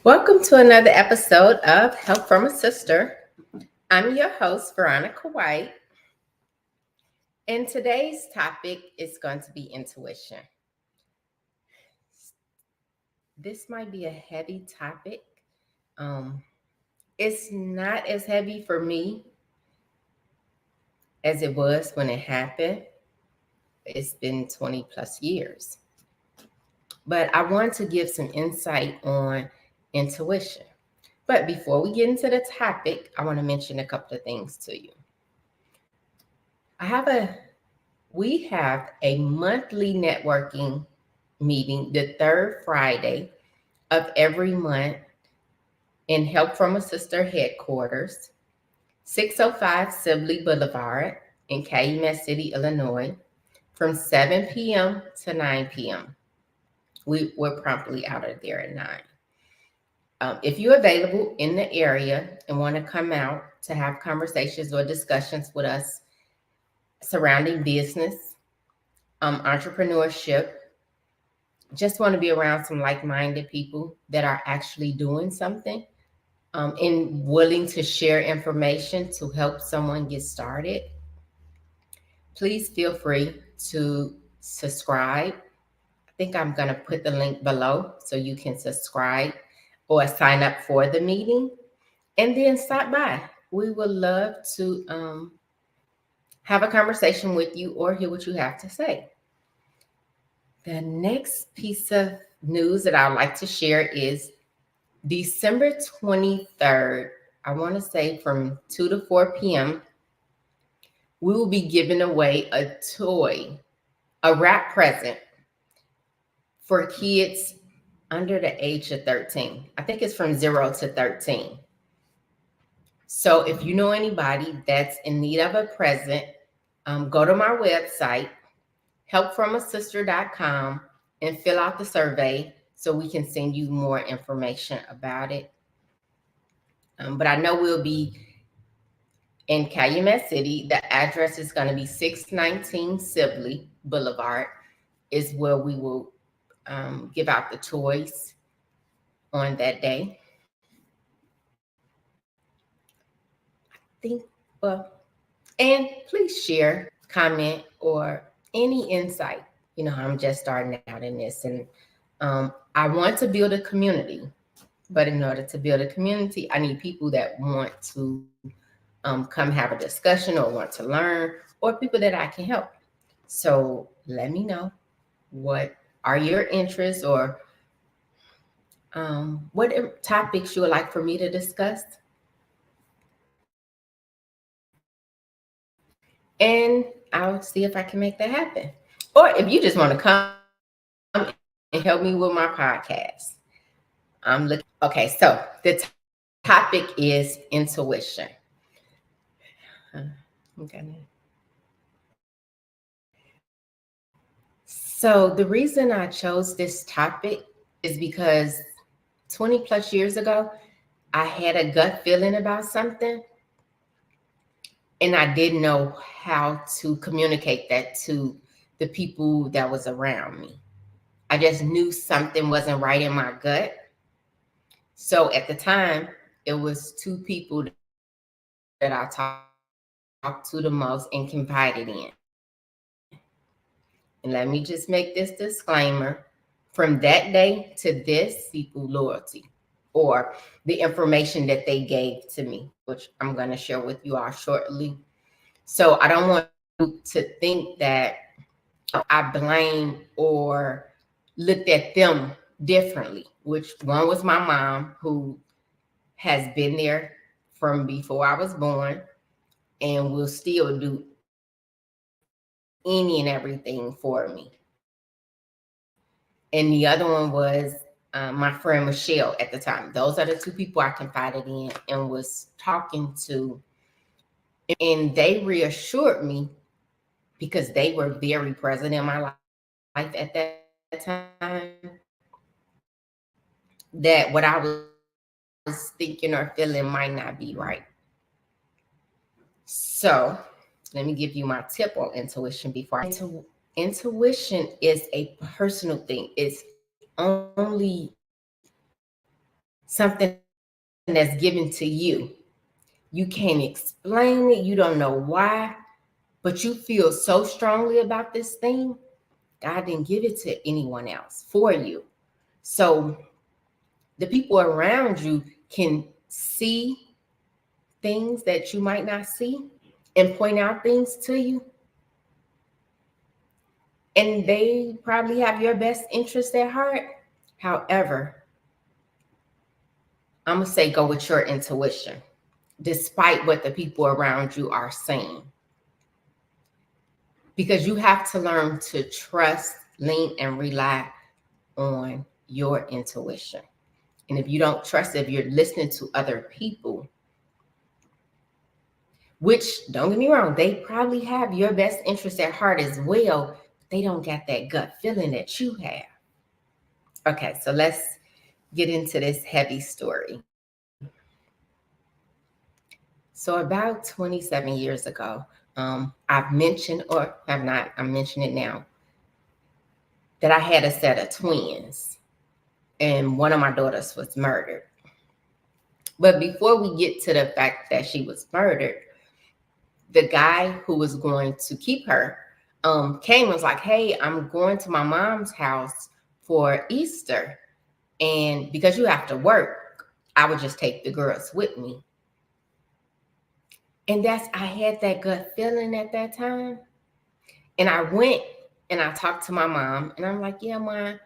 Welcome to another episode of Help from a Sister. I'm your host, Veronica White, and today's topic is going to be intuition. This might be a heavy topic. Um, it's not as heavy for me as it was when it happened. It's been 20 plus years. But I want to give some insight on intuition. But before we get into the topic, I want to mention a couple of things to you. We have a monthly networking meeting the third Friday of every month in Help from a Sister headquarters, 605 Sibley Boulevard in Calumet City, Illinois, from 7 p.m. to 9 p.m. We're promptly out of there at 9. If you're available in the area and want to come out to have conversations or discussions with us surrounding business, entrepreneurship, just want to be around some like-minded people that are actually doing something and willing to share information to help someone get started, please feel free to subscribe. I think I'm going to put the link below so you can subscribe or sign up for the meeting and then stop by. We would love to have a conversation with you or hear what you have to say. The next piece of news that I'd like to share is December 23rd, I want to say from 2 to 4 p.m., we will be giving away a toy, a wrap present for kids under the age of 13. I think it's from 0 to 13. So if you know anybody that's in need of a present, go to my website, helpfromasister.com, and fill out the survey so we can send you more information about it. But I know we'll be in Calumet City. The address is going to be 619 Sibley Boulevard is where we will give out the toys on that day. And please share, comment, or any insight. You know, I'm just starting out in this, and I want to build a community. But in order to build a community, I need people that want to come have a discussion or want to learn, or people that I can help. So let me know what are your interests or what topics you would like for me to discuss. And I'll see if I can make that happen. Or if you just want to come and help me with my podcast. I'm looking. Okay, so the topic is intuition. Okay. So the reason I chose this topic is because 20 plus years ago, I had a gut feeling about something and I didn't know how to communicate that to the people that was around me. I just knew something wasn't right in my gut. So at the time, it was two people that I talked to the most and confided in. And let me just make this disclaimer. From that day to this, people loyalty or the information that they gave to me, which I'm going to share with you all shortly. So I don't want you to think that I blame or looked at them differently, which one was my mom, who has been there from before I was born and will still do any and everything for me. And the other one was my friend Michelle at the time. Those are the two people I confided in and was talking to. And they reassured me because they were very present in my life at that time, that what I was thinking or feeling might not be right. So let me give you my tip on intuition before intuition is a personal thing. It's only something that's given to you. You can't explain it, you don't know why, but you feel so strongly about this thing. God didn't give it to anyone else for you. So the people around you can see things that you might not see and point out things to you. And they probably have your best interest at heart. However, I'm going to say go with your intuition, despite what the people around you are saying. Because you have to learn to trust, lean, and rely on your intuition. And if you don't trust, if you're listening to other people, which don't get me wrong, they probably have your best interest at heart as well, but they don't get that gut feeling that you have. Okay, so let's get into this heavy story. So about 27 years ago, I've mentioned, or have not, I'm mentioning it now, that I had a set of twins and one of my daughters was murdered. But before we get to the fact that she was murdered, the guy who was going to keep her came and was like, hey, I'm going to my mom's house for Easter. And because you have to work, I would just take the girls with me. And I had that gut feeling at that time. And I went and I talked to my mom and I'm like, yeah, Mom,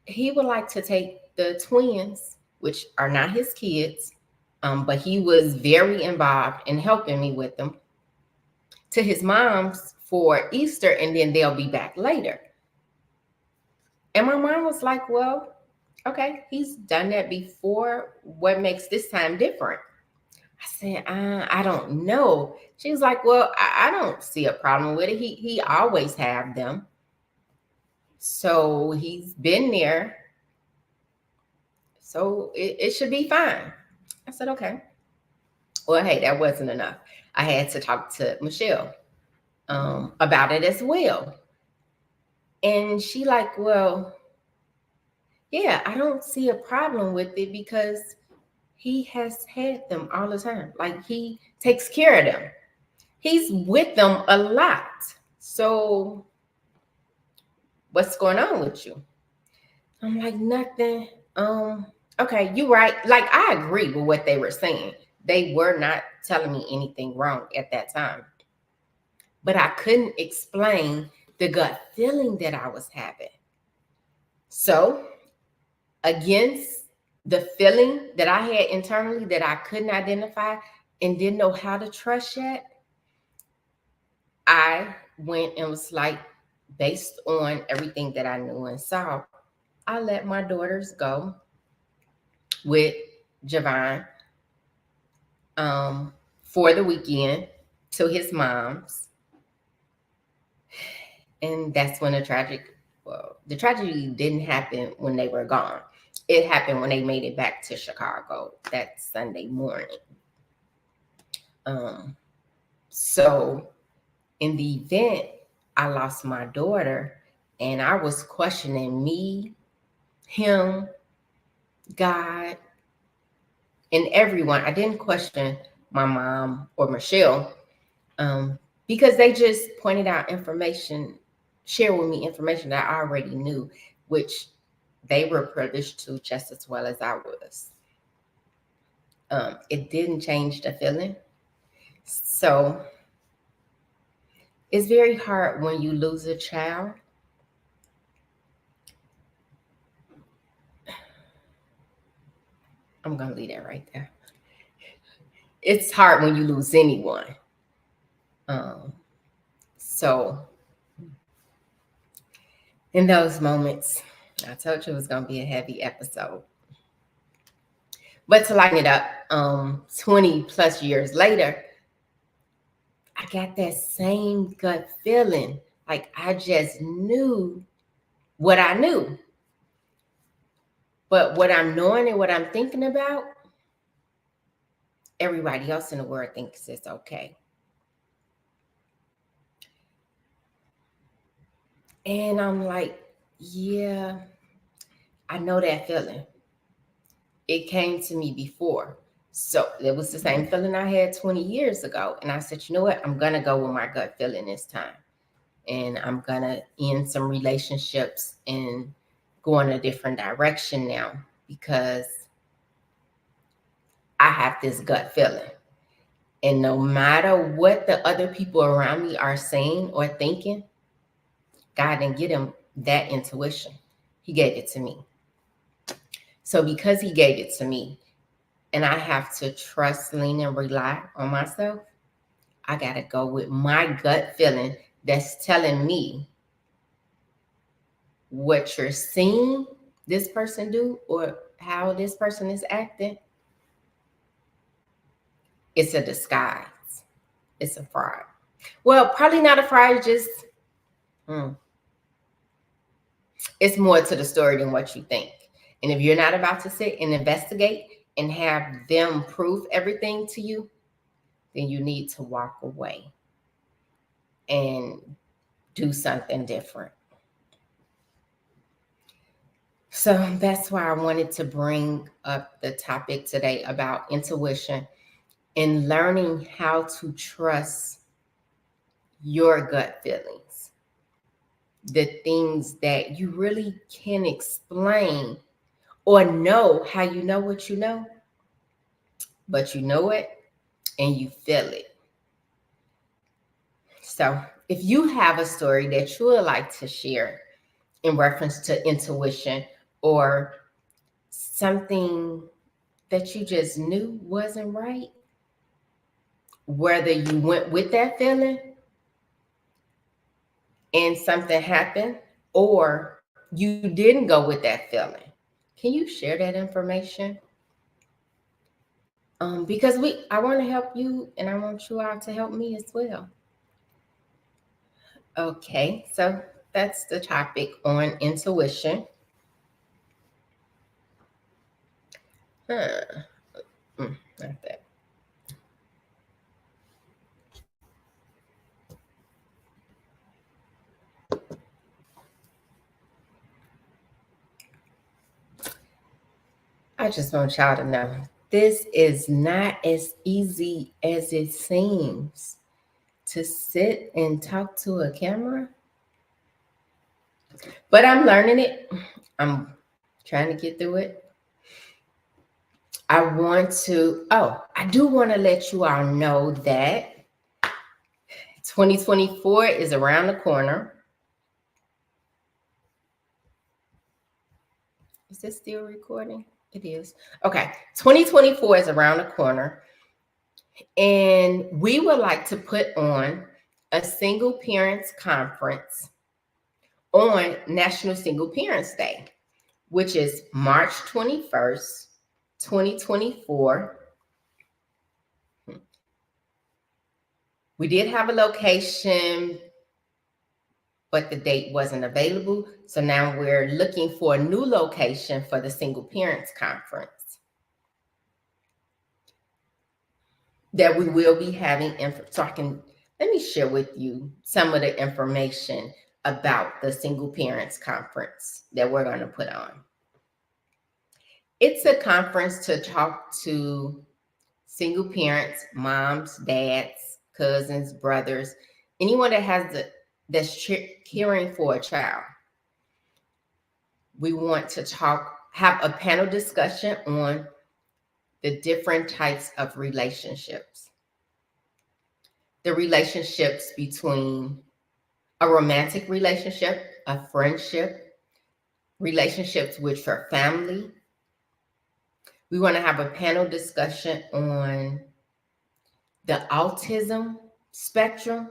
he would like to take the twins, which are not his kids, but he was very involved in helping me with them, to his mom's for Easter, and then they'll be back later. And my mom was like, well, okay, he's done that before. What makes this time different? I said, I don't know. She was like, well, I don't see a problem with it. He always have them. So he's been there. So it should be fine. I said, okay. Well, hey, that wasn't enough. I had to talk to Michelle about it as well. And she like, well, yeah, I don't see a problem with it because he has had them all the time. Like he takes care of them. He's with them a lot. So what's going on with you? I'm like, nothing. Okay, you're right. Like I agree with what they were saying. They were not telling me anything wrong at that time. But I couldn't explain the gut feeling that I was having. So, against the feeling that I had internally that I couldn't identify and didn't know how to trust yet, I went and was like, based on everything that I knew and saw, I let my daughters go with Javon for the weekend to his mom's. And that's when the tragedy didn't happen when they were gone. It happened when they made it back to Chicago that Sunday morning. So in the event, I lost my daughter and I was questioning me, him, God, and everyone. I didn't question my mom or Michelle because they just pointed out information, shared with me information that I already knew, which they were privileged to just as well as I was. It didn't change the feeling. So it's very hard when you lose a child. I'm going to leave that right there. It's hard when you lose anyone. So in those moments, I told you it was going to be a heavy episode. But to lighten it up, 20 plus years later, I got that same gut feeling. Like I just knew what I knew. But what I'm knowing and what I'm thinking about, everybody else in the world thinks it's okay. And I'm like, yeah, I know that feeling. it came to me before. So it was the same feeling I had 20 years ago. And I said, you know what? I'm going to go with my gut feeling this time. And I'm going to end some relationships and go in a different direction now because I have this gut feeling. And no matter what the other people around me are saying or thinking, God didn't get him that intuition. He gave it to me. So because he gave it to me, and I have to trust, lean, and rely on myself, I got to go with my gut feeling that's telling me what you're seeing this person do or how this person is acting. It's a disguise. It's a fraud. Well, probably not a fraud, just it's more to the story than what you think. And if you're not about to sit and investigate and have them prove everything to you, then you need to walk away and do something different. So that's why I wanted to bring up the topic today about intuition and learning how to trust your gut feelings, the things that you really can explain or know how you know what you know, but you know it and you feel it. So if you have a story that you would like to share in reference to intuition or something that you just knew wasn't right, whether you went with that feeling and something happened or you didn't go with that feeling, can you share that information? Because I want to help you and I want you all to help me as well. Okay, so that's the topic on intuition. Not that. I just want y'all to know this is not as easy as it seems to sit and talk to a camera. But I'm learning it. I'm trying to get through it. I do want to let you all know that 2024 is around the corner. Is this still recording? It is. Okay. 2024 is around the corner. And we would like to put on a single parents conference on National Single Parents Day, which is March 21st, 2024. We did have a location, but the date wasn't available. So now we're looking for a new location for the Single Parents Conference that we will be having. Let me share with you some of the information about the Single Parents Conference that we're going to put on. It's a conference to talk to single parents, moms, dads, cousins, brothers, anyone that's caring for a child. We want to have a panel discussion on the different types of relationships. The relationships between a romantic relationship, a friendship, relationships with your family. We want to have a panel discussion on the autism spectrum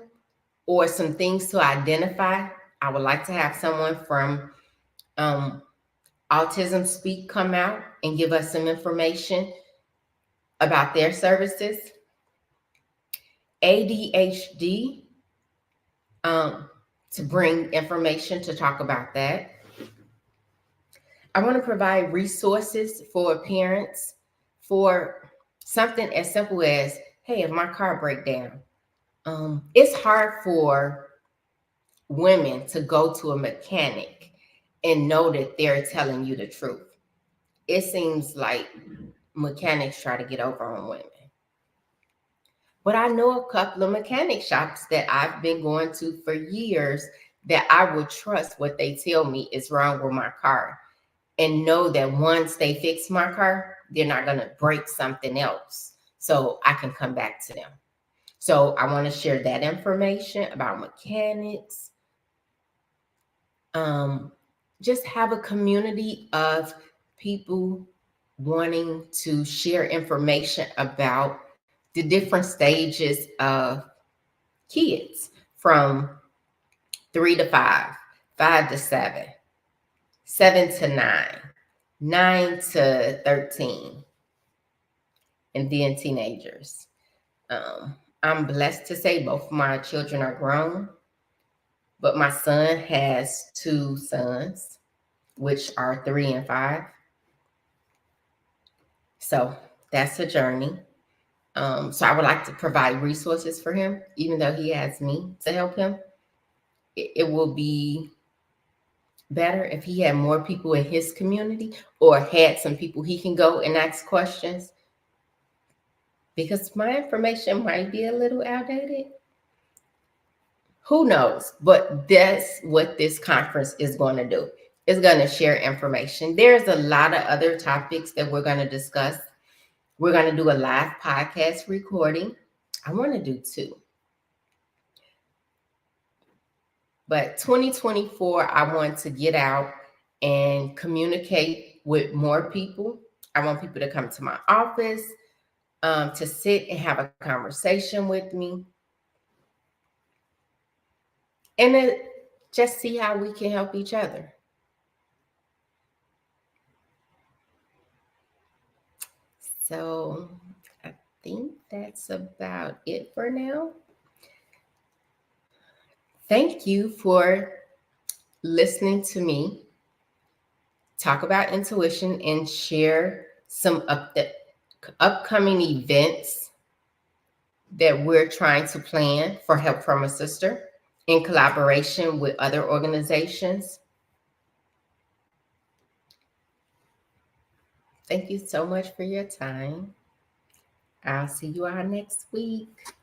or some things to identify. I would like to have someone from Autism Speak come out and give us some information about their services. ADHD, to bring information to talk about that. I want to provide resources for parents for something as simple as, hey, if my car breaks down, it's hard for women to go to a mechanic and know that they're telling you the truth. it seems like mechanics try to get over on women. But I know a couple of mechanic shops that I've been going to for years that I would trust what they tell me is wrong with my car and know that once they fix my car, they're not going to break something else. So I can come back to them. So I want to share that information about mechanics. Just have a community of people wanting to share information about the different stages of kids from 3 to 5, 5 to 7, 7 to 9, 9 to 13, and then teenagers. I'm blessed to say both of my children are grown, but my son has 2 sons, which are 3 and 5. So that's a journey. So I would like to provide resources for him, even though he has me to help him. It will be better if he had more people in his community or had some people he can go and ask questions, because my information might be a little outdated. Who knows? But that's what this conference is going to do. It's going to share information. There's a lot of other topics that we're going to discuss. We're going to do a live podcast recording. I want to do 2. But 2024, I want to get out and communicate with more people. I want people to come to my office, to sit and have a conversation with me, and then just see how we can help each other. So I think that's about it for now. Thank you for listening to me talk about intuition and share some of the upcoming events that we're trying to plan for Help from a Sister in collaboration with other organizations. Thank you so much for your time. I'll see you all next week.